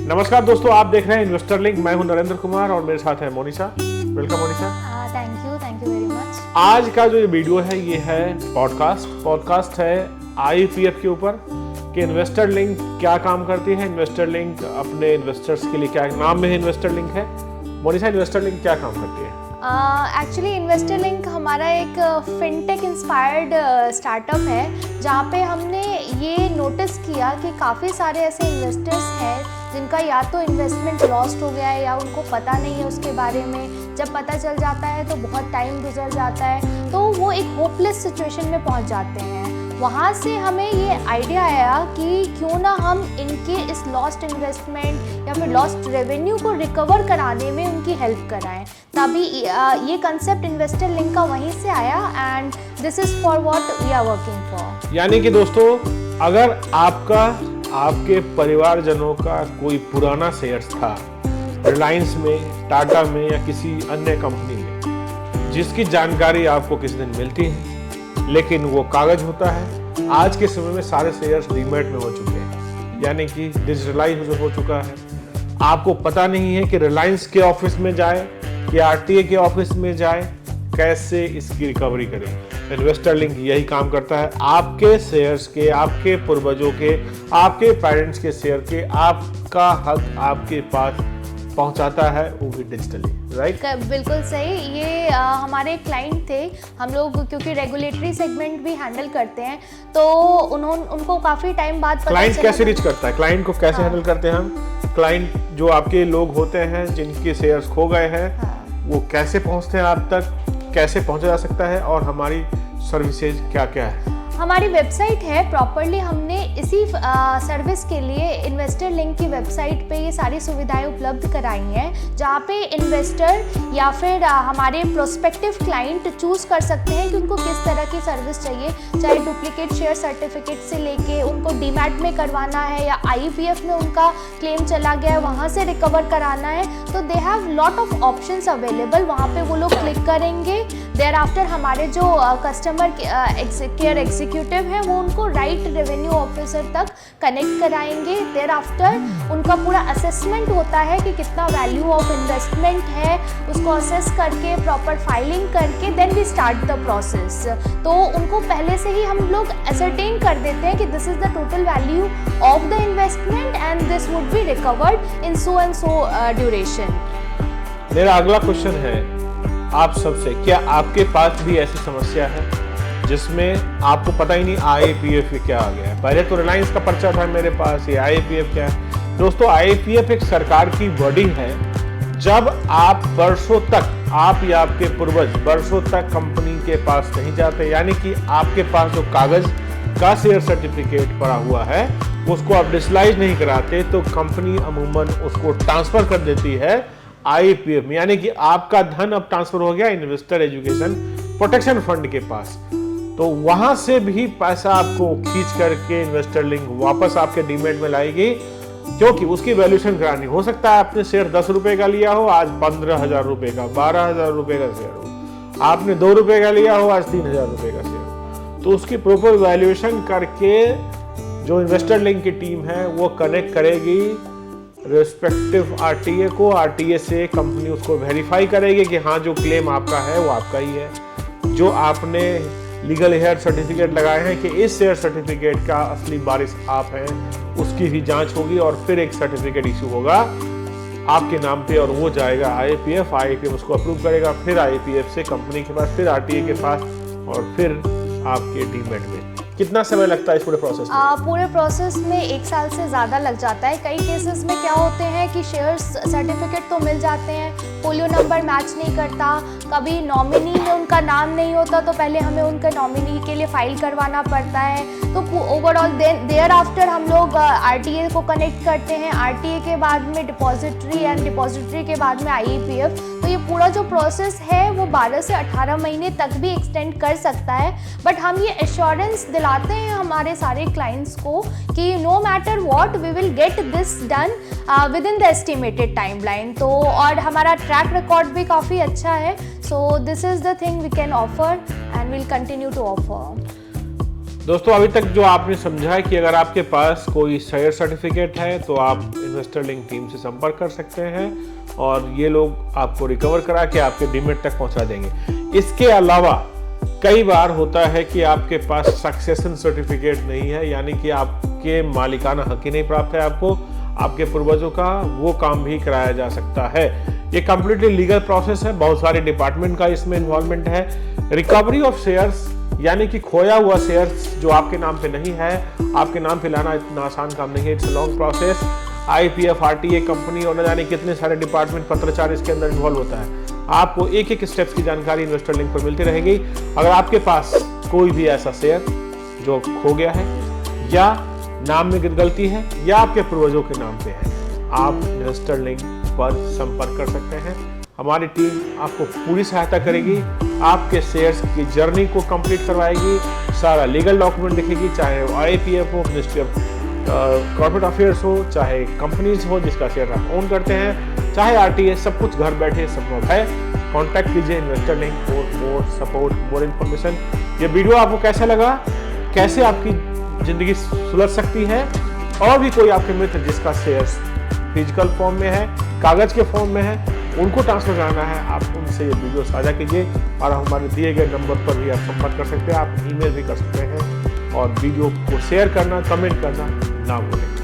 नमस्कार दोस्तों, आप देख रहे हैं इन्वेस्टर लिंक। मैं हूं नरेंद्र कुमार और मेरे साथ है Monisha. Welcome Monisha. Thank you very much. आज का जो ये वीडियो है ये है पॉडकास्ट है आईपीएफ के ऊपर कि इन्वेस्टर लिंक क्या काम करती है। इन्वेस्टर लिंक अपने इन्वेस्टर्स के लिए क्या नाम में है इन्वेस्टर लिंक है। मोनिशा, इन्वेस्टर लिंक क्या काम करती है? एक्चुअली इन्वेस्टर लिंक हमारा एक फिनटेक इंस्पायर्ड स्टार्टअप है जहाँ पे हमने ये नोटिस किया कि काफ़ी सारे ऐसे इन्वेस्टर्स हैं जिनका या तो इन्वेस्टमेंट लॉस्ट हो गया है या उनको पता नहीं है उसके बारे में। जब पता चल जाता है तो बहुत टाइम गुजर जाता है, तो वो एक होपलेस सिचुएशन में पहुँच जाते हैं। वहाँ से हमें ये आइडिया आया कि क्यों ना हम इनके इस लॉस्ट इन्वेस्टमेंट या फिर लॉस्ट रेवेन्यू को रिकवर कराने में उनकी हेल्प कराएं। तभी ये कंसेप्ट इन्वेस्टर लिंक का वहीं से आया and this is for what we are working for. यानी कि दोस्तों, अगर आपके परिवारजनों का कोई पुराना शेयर्स था रिलायंस में, टाटा में या किसी अन्य कंपनी में, जिसकी जानकारी आपको किसी दिन मिलती है लेकिन वो कागज होता है। आज के समय में सारे शेयर्स डीमैट में हो चुके हैं, यानी कि डिजिटलाइज हो चुका है। आपको पता नहीं है कि रिलायंस के ऑफिस में जाए या आरटीए के ऑफिस में जाए, कैसे इसकी रिकवरी करें। इन्वेस्टर लिंक यही काम करता है। आपके शेयर्स के, आपके पूर्वजों के, आपके पेरेंट्स के शेयर के आपका हक आपके पास पहुंचाता है, वो भी डिजिटली। राइट, बिल्कुल सही। ये हमारे क्लाइंट थे। हम लोग क्योंकि रेगुलेटरी सेगमेंट भी हैंडल करते हैं, तो उनको काफ़ी टाइम बाद पता क्लाइंट चला। कैसे रीच करता है, क्लाइंट को कैसे हैंडल करते हैं हम? क्लाइंट जो आपके लोग होते हैं जिनके शेयर्स खो गए हैं, वो कैसे पहुंचते हैं आप तक, कैसे पहुंचा जा सकता है और हमारी सर्विसेज क्या क्या है? हमारी वेबसाइट है। प्रॉपरली हमने इसी सर्विस के लिए इन्वेस्टर लिंक की वेबसाइट पे ये सारी सुविधाएं उपलब्ध कराई हैं, जहाँ पे इन्वेस्टर या फिर हमारे प्रोस्पेक्टिव क्लाइंट चूज़ कर सकते हैं कि उनको किस तरह की सर्विस चाहिए। चाहे डुप्लीकेट शेयर सर्टिफिकेट से लेके उनको डीमैट में करवाना है या आईपीएफ में उनका क्लेम चला गया है वहाँ से रिकवर कराना है, तो they have lot of options available. वहाँ पे वो लोग क्लिक करेंगे, देयर आफ्टर हमारे जो कस्टमर केयर एग्जीक्यूटिव है वो उनको राइट रेवेन्यू ऑफिसर तक कनेक्ट कराएंगे। देयर आफ्टर उनका पूरा असेसमेंट होता है कि कितना वैल्यू ऑफ इन्वेस्टमेंट है, उसको असेस करके प्रॉपर फाइलिंग करके then we start the process. तो उनको पहले से ही हम लोग एसरटेन कर देते हैं कि this is the total value of the investment and this would be recovered in so and so duration. मेरा अगला क्वेश्चन है आप सबसे, क्या आपके पास भी ऐसी समस्या है जिसमें आपको पता ही नहीं आईपीएफ क्या आ गया है? पहले तो रिलायंस का पर्चा था मेरे पास, ये आईपीएफ क्या है? दोस्तों, आईपीएफ एक सरकार की बॉडी है। जब आप वर्षों तक, आप या आपके पूर्वज वर्षों तक कंपनी के पास नहीं जाते, यानी कि आपके पास जो कागज का शेयर सर्टिफिकेट पड़ा हुआ है उसको आप डिजिटलाइज नहीं कराते, तो कंपनी अमूमन उसको ट्रांसफर कर देती है आईपीएफ में। यानी कि आपका धन अब ट्रांसफर हो गया इन्वेस्टर एजुकेशन प्रोटेक्शन फंड के पास, तो वहां से भी पैसा आपको खींच करके इन्वेस्टर लिंक वापस आपके डीमेट में लाएगी, क्योंकि उसकी वैल्यूएशन करानी। हो सकता है आपने शेयर 10 रुपए का लिया हो, आज 15,000 रुपए का, 12,000 रुपए का शेयर हो। आपने 2 रुपए का लिया हो, आज 3,000 रुपए का शेयर हो। तो उसकी प्रॉपर वैल्यूएशन करके जो इन्वेस्टर लिंक की टीम है वो कनेक्ट करेगी रेस्पेक्टिव आरटीए को। आरटीए से कंपनी उसको वेरीफाई करेगी कि हाँ, जो क्लेम आपका है वो आपका ही है। जो आपने लीगल हेयर सर्टिफिकेट लगाए हैं कि इस शेयर सर्टिफिकेट का असली वारिस आप हैं, उसकी भी जांच होगी और फिर एक सर्टिफिकेट इशू होगा आपके नाम पे और वो जाएगा आईपीएफ उसको अप्रूव करेगा, फिर आईपीएफ से कंपनी के पास, फिर आरटीए के पास और फिर आपके डीमेट में। कितना समय लगता है इस पूरे प्रोसेस में? पूरे प्रोसेस में 1 साल से ज़्यादा लग जाता है। कई केसेस में क्या होते हैं कि शेयर्स सर्टिफिकेट तो मिल जाते हैं, पोलियो नंबर मैच नहीं करता, कभी नॉमिनी में उनका नाम नहीं होता तो पहले हमें उनका नॉमिनी के लिए फाइल करवाना पड़ता है। तो ओवरऑल देयर आफ्टर हम लोग आरटीए को कनेक्ट करते हैं, आरटीए के बाद में डिपॉजिटरी एंड डिपॉजिटरी के बाद में आईपीएफ। तो ये पूरा जो प्रोसेस है वो 12 से 18 महीने तक भी एक्सटेंड कर सकता है। बट हम ये एश्योरेंस दिलाते हैं हमारे सारे क्लाइंट्स को कि no matter what we will get this done within the estimated timeline. तो और हमारा ट्रैक रिकॉर्ड भी काफ़ी अच्छा है। So this is the thing we can offer and will continue to offer. दोस्तों अभी तक जो आपने समझा है कि अगर आपके पास कोई शेयर सर्टिफिकेट है तो आप इन्वेस्टर लिंक टीम से संपर्क कर सकते हैं और ये लोग आपको रिकवर करा के आपके डीमेट तक पहुंचा देंगे। इसके अलावा कई बार होता है कि आपके पास सक्सेशन सर्टिफिकेट नहीं है, यानी कि आपके मालिकाना हक ही नहीं प्राप्त है आपको आपके पूर्वजों का, वो काम भी कराया जा सकता है। ये कंप्लीटली लीगल प्रोसेस है, बहुत सारे डिपार्टमेंट का इसमें इन्वॉल्वमेंट है। रिकवरी ऑफ शेयर्स यानी कि खोया हुआ शेयर्स जो आपके नाम पे नहीं है, आपके नाम पे लाना इतना आसान काम नहीं है, it's long process. IPF, RTA company और न जाने कितने सारे डिपार्टमेंट पत्राचार इसके अंदर इन्वॉल्व होता है। आपको एक एक स्टेप्स की जानकारी इन्वेस्टर लिंक पर मिलती रहेगी। अगर आपके पास कोई भी ऐसा शेयर जो खो गया है या नाम में गलती है या आपके पूर्वजों के नाम पे है, आप इन्वेस्टर लिंक पर संपर्क कर सकते हैं। हमारी टीम आपको पूरी सहायता करेगी, आपके शेयर्स की जर्नी को कंप्लीट करवाएगी, सारा लीगल डॉक्यूमेंट दिखेगी, चाहे IPF हो, मिनिस्ट्री ऑफ कॉर्पोरेट अफेयर्स हो, चाहे कंपनीज हो जिसका शेयर आप ओन करते हैं, चाहे RTA, सब कुछ घर बैठे संभव है। कॉन्टैक्ट कीजिए investor link for more support, more information. ये वीडियो आपको कैसा लगा, कैसे आपकी जिंदगी सुलझ सकती है, और भी कोई आपके मित्र जिसका शेयर्स फिजिकल फॉर्म में है, कागज के फॉर्म में है, उनको ट्रांसफर कराना है, आप उनसे ये वीडियो साझा कीजिए और हमारे दिए गए नंबर पर भी आप संपर्क कर सकते हैं। आप ईमेल भी कर सकते हैं और वीडियो को शेयर करना, कमेंट करना ना भूलें।